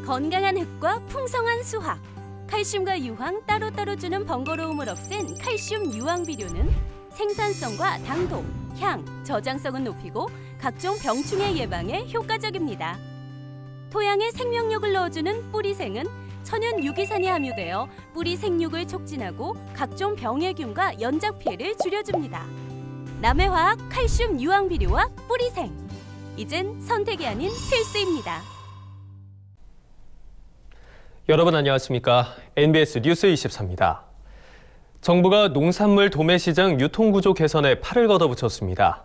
건강한 흙과 풍성한 수확, 칼슘과 유황 따로따로 주는 번거로움을 없앤 칼슘 유황 비료는 생산성과 당도, 향, 저장성은 높이고 각종 병충해 예방에 효과적입니다. 토양에 생명력을 넣어주는 뿌리생은 천연 유기산이 함유되어 뿌리 생육을 촉진하고 각종 병해균과 연작 피해를 줄여줍니다. 남해화학 칼슘 유황 비료와 뿌리생. 이젠 선택이 아닌 필수입니다. 여러분 안녕하십니까? NBS 뉴스 24입니다. 정부가 농산물 도매시장 유통구조 개선에 팔을 걷어붙였습니다.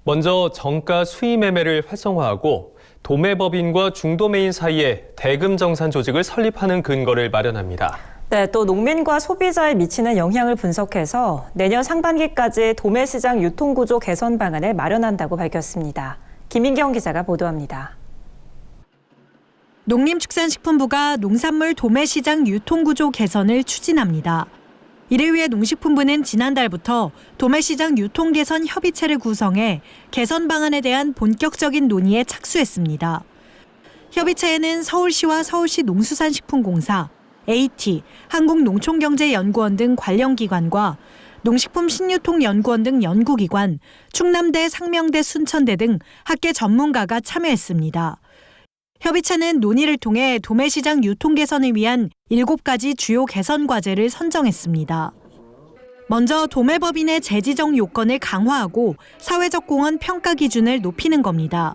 먼저 정가 수의 매매를 활성화하고 도매법인과 중도매인 사이에 대금 정산 조직을 설립하는 근거를 마련합니다. 네, 또 농민과 소비자에 미치는 영향을 분석해서 내년 상반기까지 도매시장 유통구조 개선 방안을 마련한다고 밝혔습니다. 김인경 기자가 보도합니다. 농림축산식품부가 농산물 도매시장 유통구조 개선을 추진합니다. 이를 위해 농식품부는 지난달부터 도매시장 유통개선 협의체를 구성해 개선 방안에 대한 본격적인 논의에 착수했습니다. 협의체에는 서울시와 서울시 농수산식품공사, AT, 한국농촌경제연구원 등 관련 기관과 농식품 신유통연구원 등 연구기관, 충남대, 상명대, 순천대 등 학계 전문가가 참여했습니다. 협의체는 논의를 통해 도매시장 유통 개선을 위한 7가지 주요 개선 과제를 선정했습니다. 먼저 도매법인의 재지정 요건을 강화하고 사회적 공헌 평가 기준을 높이는 겁니다.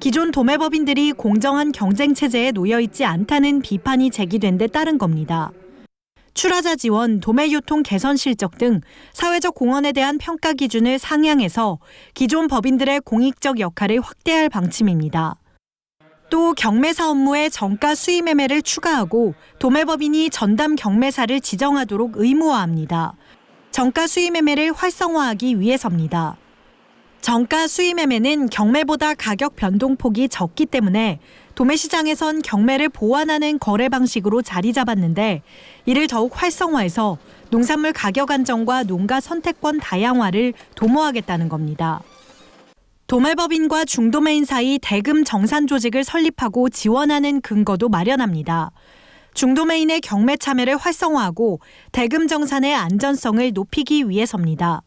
기존 도매법인들이 공정한 경쟁 체제에 놓여 있지 않다는 비판이 제기된 데 따른 겁니다. 출하자 지원, 도매유통 개선 실적 등 사회적 공헌에 대한 평가 기준을 상향해서 기존 법인들의 공익적 역할을 확대할 방침입니다. 또 경매사 업무에 정가 수의 매매를 추가하고 도매법인이 전담 경매사를 지정하도록 의무화합니다. 정가 수의 매매를 활성화하기 위해서입니다. 정가 수의 매매는 경매보다 가격 변동폭이 적기 때문에 도매시장에선 경매를 보완하는 거래 방식으로 자리 잡았는데 이를 더욱 활성화해서 농산물 가격 안정과 농가 선택권 다양화를 도모하겠다는 겁니다. 도매법인과 중도매인 사이 대금 정산 조직을 설립하고 지원하는 근거도 마련합니다. 중도매인의 경매 참여를 활성화하고 대금 정산의 안전성을 높이기 위해서입니다.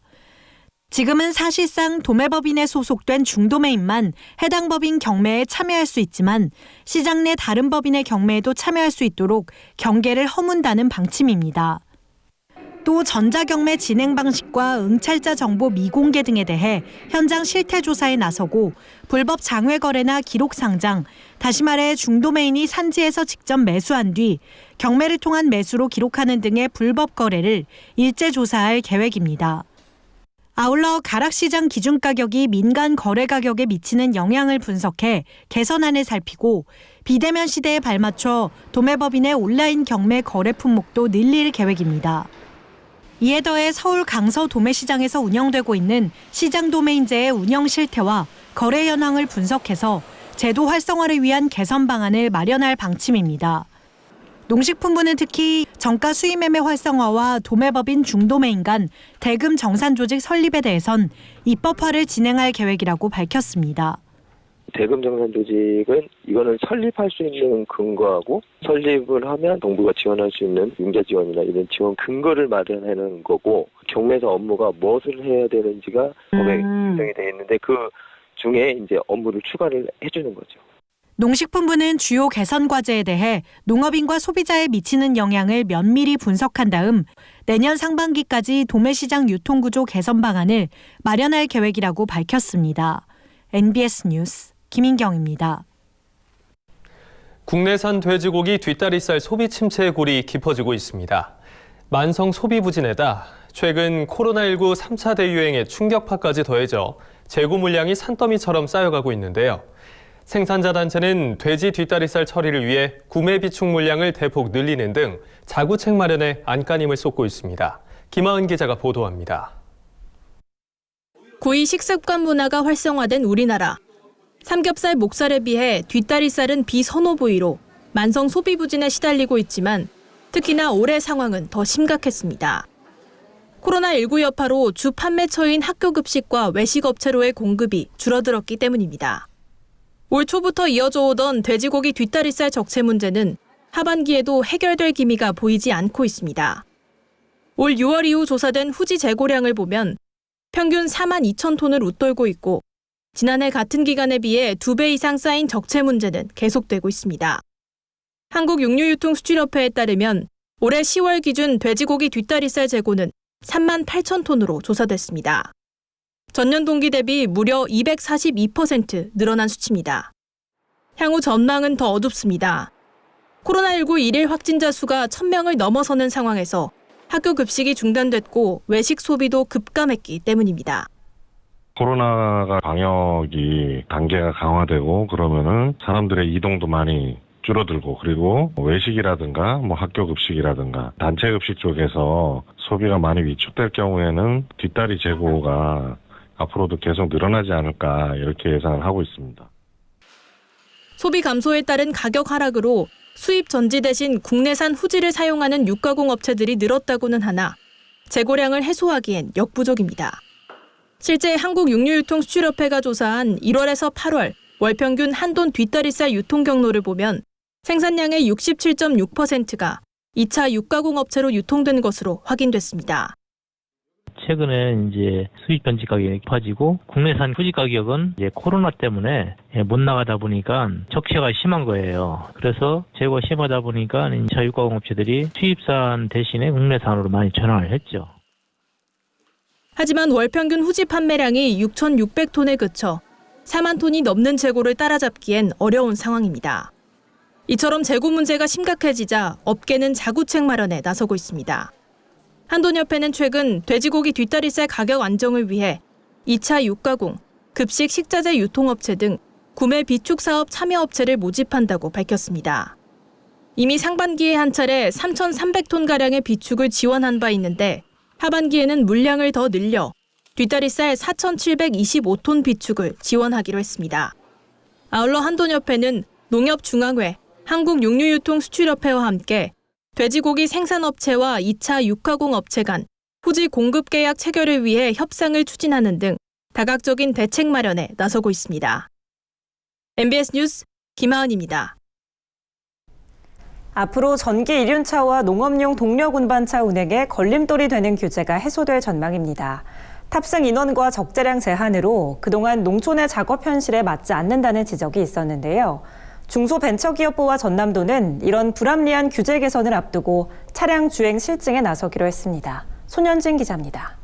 지금은 사실상 도매법인에 소속된 중도매인만 해당 법인 경매에 참여할 수 있지만 시장 내 다른 법인의 경매에도 참여할 수 있도록 경계를 허문다는 방침입니다. 또 전자경매 진행 방식과 응찰자 정보 미공개 등에 대해 현장 실태 조사에 나서고 불법 장외 거래나 기록 상장, 다시 말해 중도매인이 산지에서 직접 매수한 뒤 경매를 통한 매수로 기록하는 등의 불법 거래를 일제 조사할 계획입니다. 아울러 가락시장 기준 가격이 민간 거래 가격에 미치는 영향을 분석해 개선안을 살피고 비대면 시대에 발맞춰 도매법인의 온라인 경매 거래 품목도 늘릴 계획입니다. 이에 더해 서울 강서 도매시장에서 운영되고 있는 시장 도매인제의 운영 실태와 거래 현황을 분석해서 제도 활성화를 위한 개선 방안을 마련할 방침입니다. 농식품부는 특히 정가 수의 매매 활성화와 도매법인 중도매인 간 대금 정산 조직 설립에 대해선 입법화를 진행할 계획이라고 밝혔습니다. 대금 정산 조직은 이거는 설립할 수 있는 근거하고 설립을 하면 정부가 지원할 수 있는 융자 지원이나 이런 지원 근거를 마련하는 거고 경매사 업무가 무엇을 해야 되는지가 법에 규정이 되어 있는데 그 중에 이제 업무를 추가를 해주는 거죠. 농식품부는 주요 개선 과제에 대해 농업인과 소비자에 미치는 영향을 면밀히 분석한 다음 내년 상반기까지 도매시장 유통구조 개선 방안을 마련할 계획이라고 밝혔습니다. NBS 뉴스 김인경입니다. 국내산 돼지고기 뒷다리살 소비 침체의 골이 깊어지고 있습니다. 만성 소비 부진에다 최근 코로나19 3차 대유행의 충격파까지 더해져 재고 물량이 산더미처럼 쌓여가고 있는데요. 생산자 단체는 돼지 뒷다리살 처리를 위해 구매 비축 물량을 대폭 늘리는 등 자구책 마련에 안간힘을 쏟고 있습니다. 김하은 기자가 보도합니다. 고이 식습관 문화가 활성화된 우리나라. 삼겹살, 목살에 비해 뒷다리살은 비선호 부위로 만성 소비 부진에 시달리고 있지만 특히나 올해 상황은 더 심각했습니다. 코로나19 여파로 주 판매처인 학교 급식과 외식 업체로의 공급이 줄어들었기 때문입니다. 올 초부터 이어져 오던 돼지고기 뒷다리살 적체 문제는 하반기에도 해결될 기미가 보이지 않고 있습니다. 올 6월 이후 조사된 후지 재고량을 보면 평균 4만 2천 톤을 웃돌고 있고 지난해 같은 기간에 비해 2배 이상 쌓인 적체 문제는 계속되고 있습니다. 한국육류유통수출협회에 따르면 올해 10월 기준 돼지고기 뒷다리살 재고는 3만 8천 톤으로 조사됐습니다. 전년 동기 대비 무려 242% 늘어난 수치입니다. 향후 전망은 더 어둡습니다. 코로나19 일일 확진자 수가 1,000명을 넘어서는 상황에서 학교 급식이 중단됐고 외식 소비도 급감했기 때문입니다. 코로나가 방역이 단계가 강화되고 그러면은 사람들의 이동도 많이 줄어들고 그리고 외식이라든가 학교 급식이라든가 단체 급식 쪽에서 소비가 많이 위축될 경우에는 뒷다리 재고가 앞으로도 계속 늘어나지 않을까 이렇게 예상을 하고 있습니다. 소비 감소에 따른 가격 하락으로 수입 전지 대신 국내산 후지를 사용하는 육가공 업체들이 늘었다고는 하나 재고량을 해소하기엔 역부족입니다. 실제 한국육류유통수출협회가 조사한 1월에서 8월 월 평균 한돈 뒷다리살 유통 경로를 보면 생산량의 67.6%가 2차 육가공 업체로 유통된 것으로 확인됐습니다. 최근에 이제 수입 전지 가격이 높아지고 국내산 후지 가격은 이제 코로나 때문에 못 나가다 보니까 적체가 심한 거예요. 그래서 재고가 심하다 보니까 자유가공 업체들이 수입산 대신에 국내산으로 많이 전환을 했죠. 하지만 월 평균 후지 판매량이 6,600톤에 그쳐 4만 톤이 넘는 재고를 따라잡기엔 어려운 상황입니다. 이처럼 재고 문제가 심각해지자 업계는 자구책 마련에 나서고 있습니다. 한돈협회는 최근 돼지고기 뒷다리살 가격 안정을 위해 2차 육가공, 급식 식자재 유통업체 등 구매 비축 사업 참여업체를 모집한다고 밝혔습니다. 이미 상반기에 한 차례 3,300톤가량의 비축을 지원한 바 있는데 하반기에는 물량을 더 늘려 뒷다리살 4,725톤 비축을 지원하기로 했습니다. 아울러 한돈협회는 농협중앙회, 한국육류유통수출협회와 함께 돼지고기 생산업체와 2차 육가공 업체 간 후지 공급 계약 체결을 위해 협상을 추진하는 등 다각적인 대책 마련에 나서고 있습니다. MBS 뉴스 김하은입니다. 앞으로 전기 이륜차와 농업용 동력 운반차 운행에 걸림돌이 되는 규제가 해소될 전망입니다. 탑승 인원과 적재량 제한으로 그동안 농촌의 작업 현실에 맞지 않는다는 지적이 있었는데요. 중소벤처기업부와 전남도는 이런 불합리한 규제 개선을 앞두고 차량 주행 실증에 나서기로 했습니다. 손현진 기자입니다.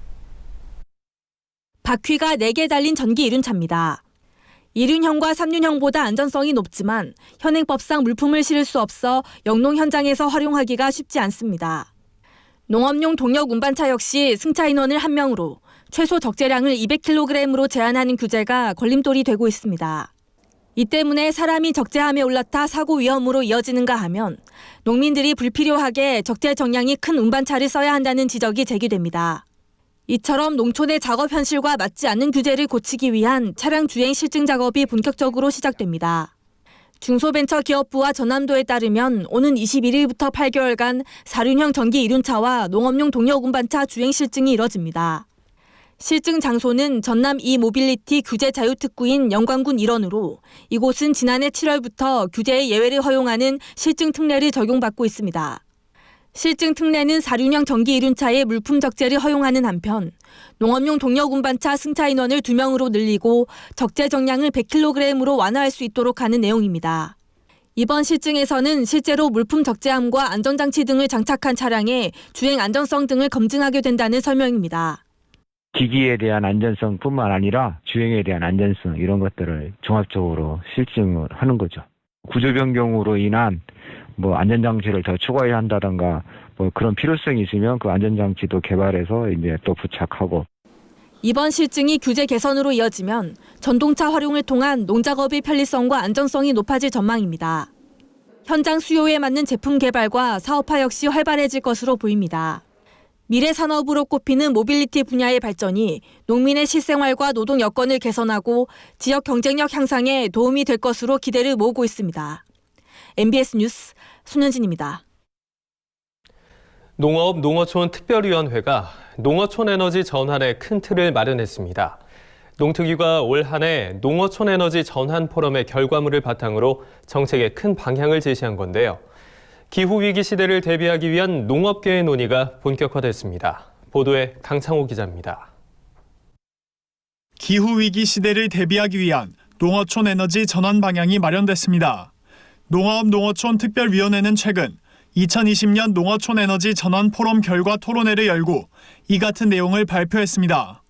바퀴가 4개 달린 전기 이륜차입니다. 2륜형과 3륜형보다 안전성이 높지만 현행법상 물품을 실을 수 없어 영농 현장에서 활용하기가 쉽지 않습니다. 농업용 동력 운반차 역시 승차 인원을 1명으로 최소 적재량을 200kg으로 제한하는 규제가 걸림돌이 되고 있습니다. 이 때문에 사람이 적재함에 올라타 사고 위험으로 이어지는가 하면 농민들이 불필요하게 적재 정량이 큰 운반차를 써야 한다는 지적이 제기됩니다. 이처럼 농촌의 작업 현실과 맞지 않는 규제를 고치기 위한 차량 주행 실증 작업이 본격적으로 시작됩니다. 중소벤처기업부와 전남도에 따르면 오는 21일부터 8개월간 4륜형 전기 이륜차와 농업용 동력 운반차 주행 실증이 이뤄집니다. 실증 장소는 전남 이모빌리티 규제 자유특구인 영광군 일원으로 이곳은 지난해 7월부터 규제의 예외를 허용하는 실증 특례를 적용받고 있습니다. 실증 특례는 4륜형 전기 이륜차의 물품 적재를 허용하는 한편 농업용 동력 운반차 승차 인원을 2명으로 늘리고 적재 정량을 100kg으로 완화할 수 있도록 하는 내용입니다. 이번 실증에서는 실제로 물품 적재함과 안전장치 등을 장착한 차량의 주행 안전성 등을 검증하게 된다는 설명입니다. 기기에 대한 안전성뿐만 아니라 주행에 대한 안전성 이런 것들을 종합적으로 실증을 하는 거죠. 구조 변경으로 인한 안전장치를 더 추가해야 한다든가 그런 필요성이 있으면 그 안전장치도 개발해서 이제 또 부착하고. 이번 실증이 규제 개선으로 이어지면 전동차 활용을 통한 농작업의 편리성과 안정성이 높아질 전망입니다. 현장 수요에 맞는 제품 개발과 사업화 역시 활발해질 것으로 보입니다. 미래 산업으로 꼽히는 모빌리티 분야의 발전이 농민의 실생활과 노동 여건을 개선하고 지역 경쟁력 향상에 도움이 될 것으로 기대를 모으고 있습니다. MBS 뉴스 손현진입니다. 농업 농어촌 특별위원회가 농어촌 에너지 전환에 큰 틀을 마련했습니다. 농특위가 올 한 해 농어촌 에너지 전환 포럼의 결과물을 바탕으로 정책의 큰 방향을 제시한 건데요. 기후위기 시대를 대비하기 위한 농업계의 논의가 본격화됐습니다. 보도에 강창호 기자입니다. 기후위기 시대를 대비하기 위한 농어촌 에너지 전환 방향이 마련됐습니다. 농어촌 특별위원회는 최근 2020년 농어촌 에너지 전환 포럼 결과 토론회를 열고 이 같은 내용을 발표했습니다.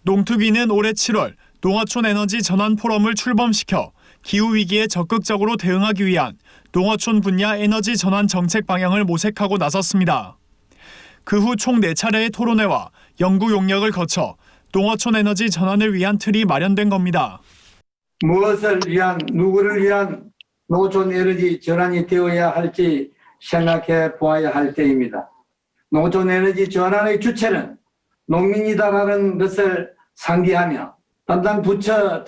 농특위는 올해 7월 농어촌 에너지 전환 포럼을 출범시켜 기후위기에 적극적으로 대응하기 위한 농어촌 분야 에너지 전환 정책 방향을 모색하고 나섰습니다. 그 후 총 4차례의 토론회와 연구 용역을 거쳐 농어촌 에너지 전환을 위한 틀이 마련된 겁니다. 무엇을 위한, 누구를 위한 농어촌 에너지 전환이 되어야 할지 생각해 보아야 할 때입니다. 농어촌 에너지 전환의 주체는 농민이다라는 것을 상기하며 담당 부처,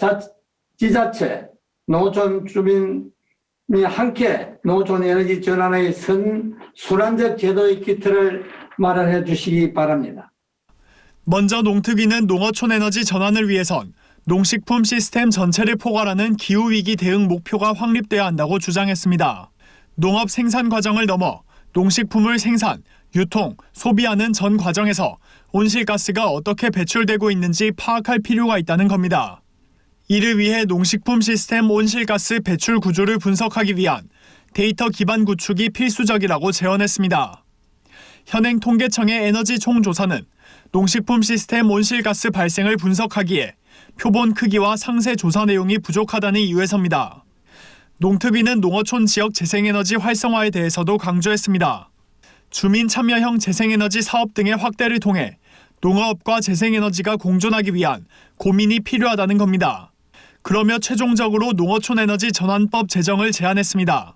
지자체, 농어촌 주민이 함께 농어촌 에너지 전환의 순환적 제도의 기틀을 마련해 주시기 바랍니다. 먼저 농특위는 농어촌 에너지 전환을 위해선 농식품 시스템 전체를 포괄하는 기후위기 대응 목표가 확립돼야 한다고 주장했습니다. 농업 생산 과정을 넘어 농식품을 생산, 유통, 소비하는 전 과정에서 온실가스가 어떻게 배출되고 있는지 파악할 필요가 있다는 겁니다. 이를 위해 농식품 시스템 온실가스 배출 구조를 분석하기 위한 데이터 기반 구축이 필수적이라고 제언했습니다. 현행 통계청의 에너지 총조사는 농식품 시스템 온실가스 발생을 분석하기에 표본 크기와 상세 조사 내용이 부족하다는 이유에서입니다. 농특위는 농어촌 지역 재생에너지 활성화에 대해서도 강조했습니다. 주민 참여형 재생에너지 사업 등의 확대를 통해 농업과 재생에너지가 공존하기 위한 고민이 필요하다는 겁니다. 그러며 최종적으로 농어촌 에너지 전환법 제정을 제안했습니다.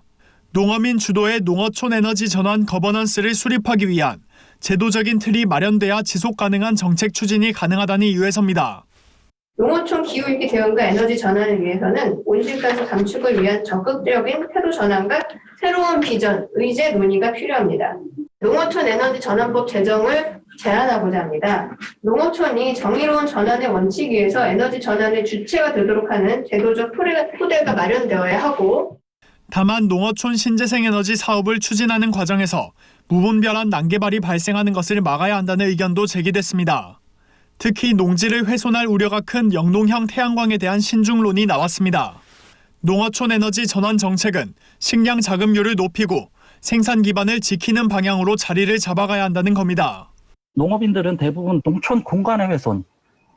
농어민 주도의 농어촌 에너지 전환 거버넌스를 수립하기 위한 제도적인 틀이 마련돼야 지속 가능한 정책 추진이 가능하다는 이유에서입니다. 농어촌 기후위기 대응과 에너지 전환을 위해서는 온실가스 감축을 위한 적극적인 태도 전환과 새로운 비전, 의제 논의가 필요합니다. 농어촌 에너지 전환법 제정을 제안하고자 합니다. 농어촌이 정의로운 전환의 원칙 위에서 에너지 전환의 주체가 되도록 하는 제도적 토대가 마련되어야 하고, 다만 농어촌 신재생에너지 사업을 추진하는 과정에서 무분별한 난개발이 발생하는 것을 막아야 한다는 의견도 제기됐습니다. 특히 농지를 훼손할 우려가 큰 영농형 태양광에 대한 신중론이 나왔습니다. 농어촌 에너지 전환 정책은 식량 자급률을 높이고 생산 기반을 지키는 방향으로 자리를 잡아가야 한다는 겁니다. 농업인들은 대부분 농촌 공간의 훼손,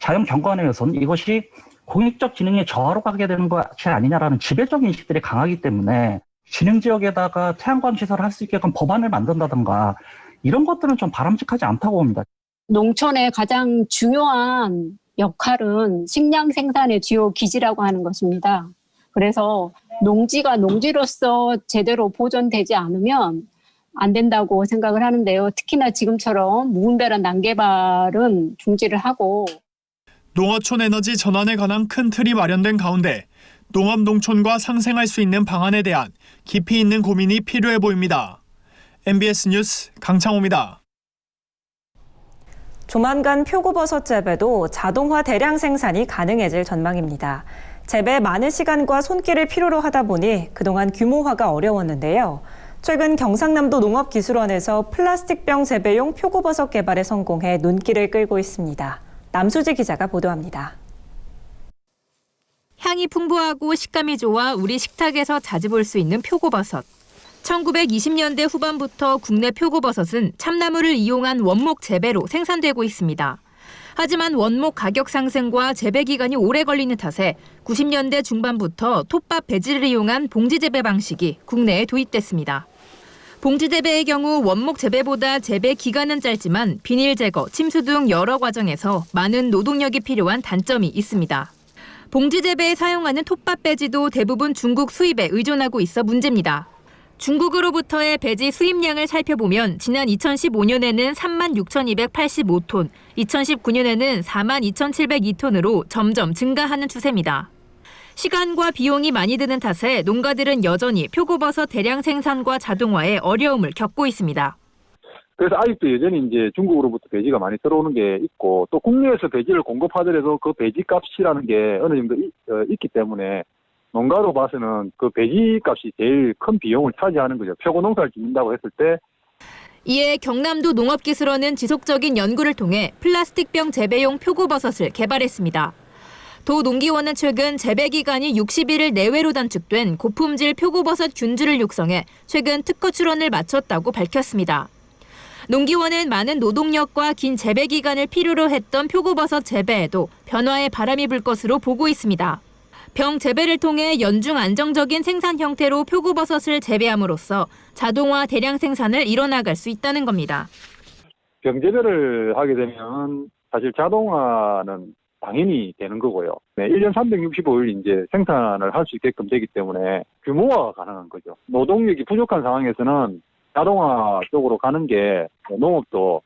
자연 경관의 훼손, 이것이 공익적 기능의 저하로 가게 되는 것이 아니냐라는 지배적 인식들이 강하기 때문에 진흥 지역에다가 태양광 시설을 할 수 있게끔 법안을 만든다든가 이런 것들은 좀 바람직하지 않다고 봅니다. 농촌의 가장 중요한 역할은 식량 생산의 주요 기지라고 하는 것입니다. 그래서 농지가 농지로서 제대로 보존되지 않으면 안 된다고 생각을 하는데요. 특히나 지금처럼 무분별한 난개발은 중지를 하고. 농어촌 에너지 전환에 관한 큰 틀이 마련된 가운데 농업 농촌과 상생할 수 있는 방안에 대한 깊이 있는 고민이 필요해 보입니다. MBS 뉴스 강창호입니다. 조만간 표고버섯 재배도 자동화 대량 생산이 가능해질 전망입니다. 재배에 많은 시간과 손길을 필요로 하다 보니 그동안 규모화가 어려웠는데요. 최근 경상남도 농업기술원에서 플라스틱병 재배용 표고버섯 개발에 성공해 눈길을 끌고 있습니다. 남수지 기자가 보도합니다. 향이 풍부하고 식감이 좋아 우리 식탁에서 자주 볼 수 있는 표고버섯. 1920년대 후반부터 국내 표고버섯은 참나무를 이용한 원목 재배로 생산되고 있습니다. 하지만 원목 가격 상승과 재배 기간이 오래 걸리는 탓에 90년대 중반부터 톱밥 배지를 이용한 봉지 재배 방식이 국내에 도입됐습니다. 봉지 재배의 경우 원목 재배보다 재배 기간은 짧지만 비닐 제거, 침수 등 여러 과정에서 많은 노동력이 필요한 단점이 있습니다. 봉지 재배에 사용하는 톱밥 배지도 대부분 중국 수입에 의존하고 있어 문제입니다. 중국으로부터의 배지 수입량을 살펴보면 지난 2015년에는 36,285톤, 2019년에는 42,702톤으로 점점 증가하는 추세입니다. 시간과 비용이 많이 드는 탓에 농가들은 여전히 표고버섯 대량 생산과 자동화에 어려움을 겪고 있습니다. 그래서 아직도 여전히 이제 중국으로부터 배지가 많이 들어오는 게 있고, 또 국내에서 배지를 공급하더라도 그 배지 값이라는 게 어느 정도 있기 때문에 농가로 봐서는 그 배지 값이 제일 큰 비용을 차지하는 거죠. 표고 농사를 짓는다고 했을 때. 이에 경남도 농업기술원은 지속적인 연구를 통해 플라스틱병 재배용 표고버섯을 개발했습니다. 도 농기원은 최근 재배 기간이 60일을 내외로 단축된 고품질 표고버섯 균주를 육성해 최근 특허 출원을 마쳤다고 밝혔습니다. 농기원은 많은 노동력과 긴 재배 기간을 필요로 했던 표고버섯 재배에도 변화의 바람이 불 것으로 보고 있습니다. 병 재배를 통해 연중 안정적인 생산 형태로 표고버섯을 재배함으로써 자동화 대량 생산을 이뤄나갈 수 있다는 겁니다. 병 재배를 하게 되면 사실 자동화는 당연히 되는 거고요. 1년 365일 이제 생산을 할 수 있게끔 되기 때문에 규모화가 가능한 거죠. 노동력이 부족한 상황에서는 자동화 쪽으로 가는 게 농업도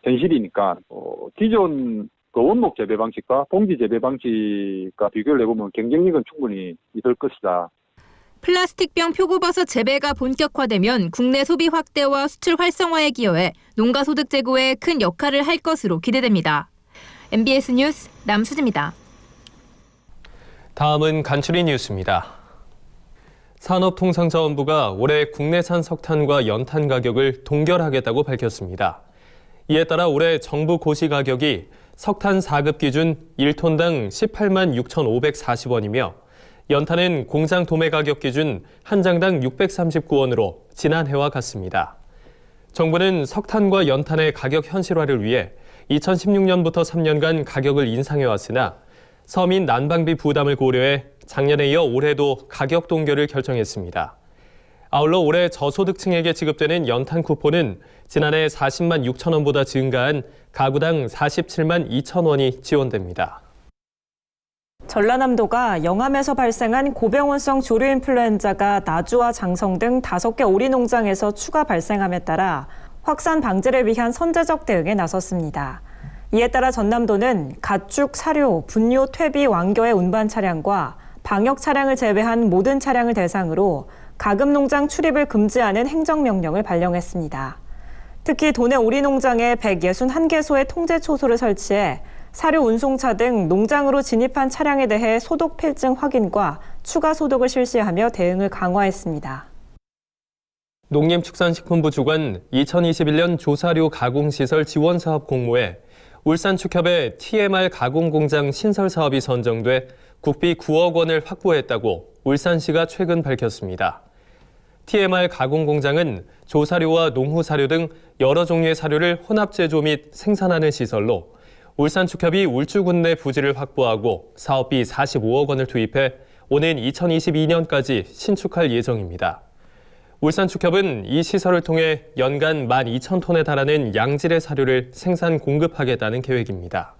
현실이니까 기존 그 원목 재배 방식과 봉지 재배 방식과 비교를 해보면 경쟁력은 충분히 있을 것이다. 플라스틱병 표고버섯 재배가 본격화되면 국내 소비 확대와 수출 활성화에 기여해 농가 소득 제고에 큰 역할을 할 것으로 기대됩니다. MBS 뉴스 남수지입니다. 다음은 간추린 뉴스입니다. 산업통상자원부가 올해 국내산 석탄과 연탄 가격을 동결하겠다고 밝혔습니다. 이에 따라 올해 정부 고시 가격이 석탄 4급 기준 1톤당 18만 6,540원이며 연탄은 공장 도매 가격 기준 한 장당 639원으로 지난해와 같습니다. 정부는 석탄과 연탄의 가격 현실화를 위해 2016년부터 3년간 가격을 인상해왔으나 서민 난방비 부담을 고려해 작년에 이어 올해도 가격 동결을 결정했습니다. 아울러 올해 저소득층에게 지급되는 연탄 쿠폰은 지난해 40만 6천 원보다 증가한 가구당 47만 2천 원이 지원됩니다. 전라남도가 영암에서 발생한 고병원성 조류 인플루엔자가 나주와 장성 등 5개 오리 농장에서 추가 발생함에 따라 확산 방지를 위한 선제적 대응에 나섰습니다. 이에 따라 전남도는 가축, 사료, 분뇨, 퇴비, 완교의 운반 차량과 방역 차량을 제외한 모든 차량을 대상으로 가금 농장 출입을 금지하는 행정명령을 발령했습니다. 특히 도내 오리 농장에 161개소의 통제 초소를 설치해 사료 운송차 등 농장으로 진입한 차량에 대해 소독 필증 확인과 추가 소독을 실시하며 대응을 강화했습니다. 농림축산식품부 주관 2021년 조사료 가공시설 지원사업 공모에 울산축협의 TMR 가공공장 신설 사업이 선정돼 국비 9억 원을 확보했다고 울산시가 최근 밝혔습니다. TMR 가공공장은 조사료와 농후사료 등 여러 종류의 사료를 혼합 제조 및 생산하는 시설로 울산축협이 울주군 내 부지를 확보하고 사업비 45억 원을 투입해 오는 2022년까지 신축할 예정입니다. 울산축협은 이 시설을 통해 연간 12,000톤에 달하는 양질의 사료를 생산 공급하겠다는 계획입니다.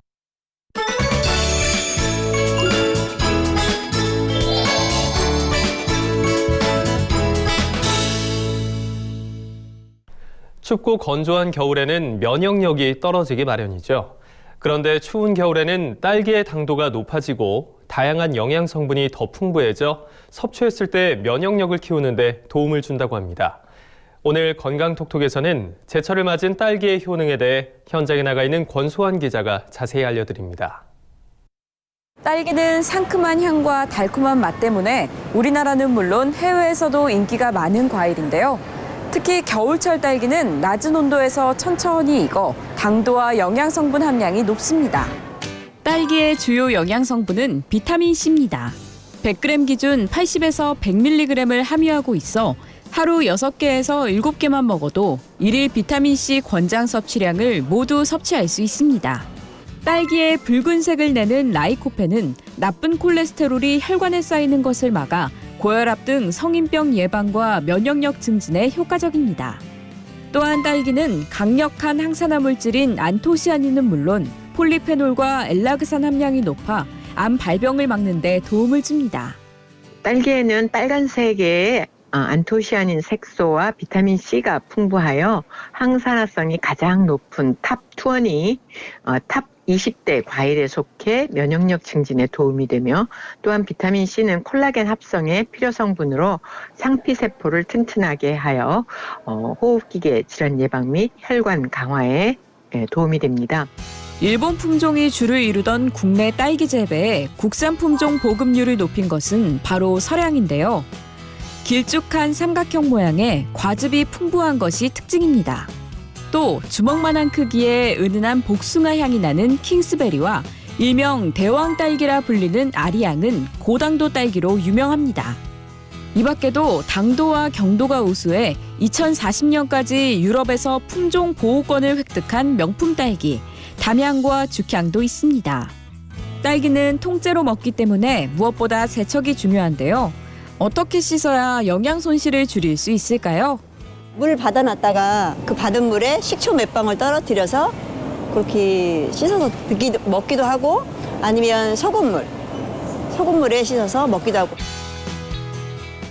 춥고 건조한 겨울에는 면역력이 떨어지기 마련이죠. 그런데 추운 겨울에는 딸기의 당도가 높아지고 다양한 영양 성분이 더 풍부해져 섭취했을 때 면역력을 키우는 데 도움을 준다고 합니다. 오늘 건강톡톡에서는 제철을 맞은 딸기의 효능에 대해 현장에 나가 있는 권소환 기자가 자세히 알려드립니다. 딸기는 상큼한 향과 달콤한 맛 때문에 우리나라는 물론 해외에서도 인기가 많은 과일인데요. 특히 겨울철 딸기는 낮은 온도에서 천천히 익어 당도와 영양성분 함량이 높습니다. 딸기의 주요 영양성분은 비타민C입니다. 100g 기준 80에서 100mg을 함유하고 있어 하루 6개에서 7개만 먹어도 일일 비타민C 권장 섭취량을 모두 섭취할 수 있습니다. 딸기의 붉은색을 내는 라이코펜은 나쁜 콜레스테롤이 혈관에 쌓이는 것을 막아 고혈압 등 성인병 예방과 면역력 증진에 효과적입니다. 또한 딸기는 강력한 항산화 물질인 안토시아닌은 물론 폴리페놀과 엘라그산 함량이 높아 암 발병을 막는 데 도움을 줍니다. 딸기에는 빨간색의 안토시아닌 색소와 비타민 C가 풍부하여 항산화성이 가장 높은 탑20, 탑 20대 과일에 속해 면역력 증진에 도움이 되며 또한 비타민 C는 콜라겐 합성의 필요 성분으로 상피세포를 튼튼하게 하여 호흡기계 질환 예방 및 혈관 강화에 도움이 됩니다. 일본 품종이 주를 이루던 국내 딸기 재배에 국산 품종 보급률을 높인 것은 바로 서량인데요. 길쭉한 삼각형 모양의 과즙이 풍부한 것이 특징입니다. 또 주먹만한 크기의 은은한 복숭아 향이 나는 킹스베리와 일명 대왕 딸기라 불리는 아리앙은 고당도 딸기로 유명합니다. 이 밖에도 당도와 경도가 우수해 2040년까지 유럽에서 품종 보호권을 획득한 명품 딸기, 담향과 죽향도 있습니다. 딸기는 통째로 먹기 때문에 무엇보다 세척이 중요한데요. 어떻게 씻어야 영양 손실을 줄일 수 있을까요? 물 받아놨다가 그 받은 물에 식초 몇 방울 떨어뜨려서 그렇게 씻어서 먹기도 하고 아니면 소금물에 씻어서 먹기도 하고.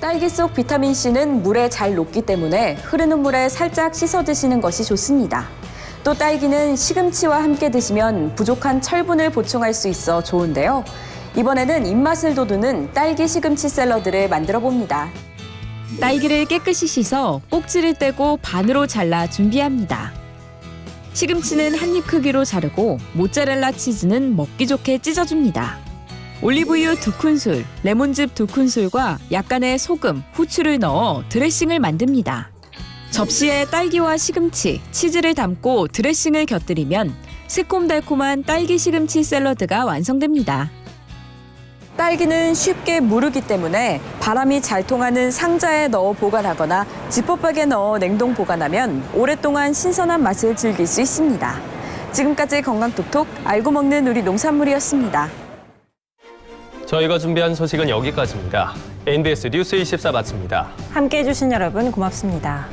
딸기 속 비타민 C는 물에 잘 녹기 때문에 흐르는 물에 살짝 씻어 드시는 것이 좋습니다. 또 딸기는 시금치와 함께 드시면 부족한 철분을 보충할 수 있어 좋은데요. 이번에는 입맛을 돋우는 딸기 시금치 샐러드를 만들어 봅니다. 딸기를 깨끗이 씻어 꼭지를 떼고 반으로 잘라 준비합니다. 시금치는 한입 크기로 자르고 모짜렐라 치즈는 먹기 좋게 찢어줍니다. 올리브유 2큰술, 레몬즙 2큰술과 약간의 소금, 후추를 넣어 드레싱을 만듭니다. 접시에 딸기와 시금치, 치즈를 담고 드레싱을 곁들이면 새콤달콤한 딸기 시금치 샐러드가 완성됩니다. 딸기는 쉽게 무르기 때문에 바람이 잘 통하는 상자에 넣어 보관하거나 지퍼백에 넣어 냉동 보관하면 오랫동안 신선한 맛을 즐길 수 있습니다. 지금까지 건강톡톡 알고 먹는 우리 농산물이었습니다. 저희가 준비한 소식은 여기까지입니다. NBS 뉴스 24 마칩니다. 함께해 주신 여러분 고맙습니다.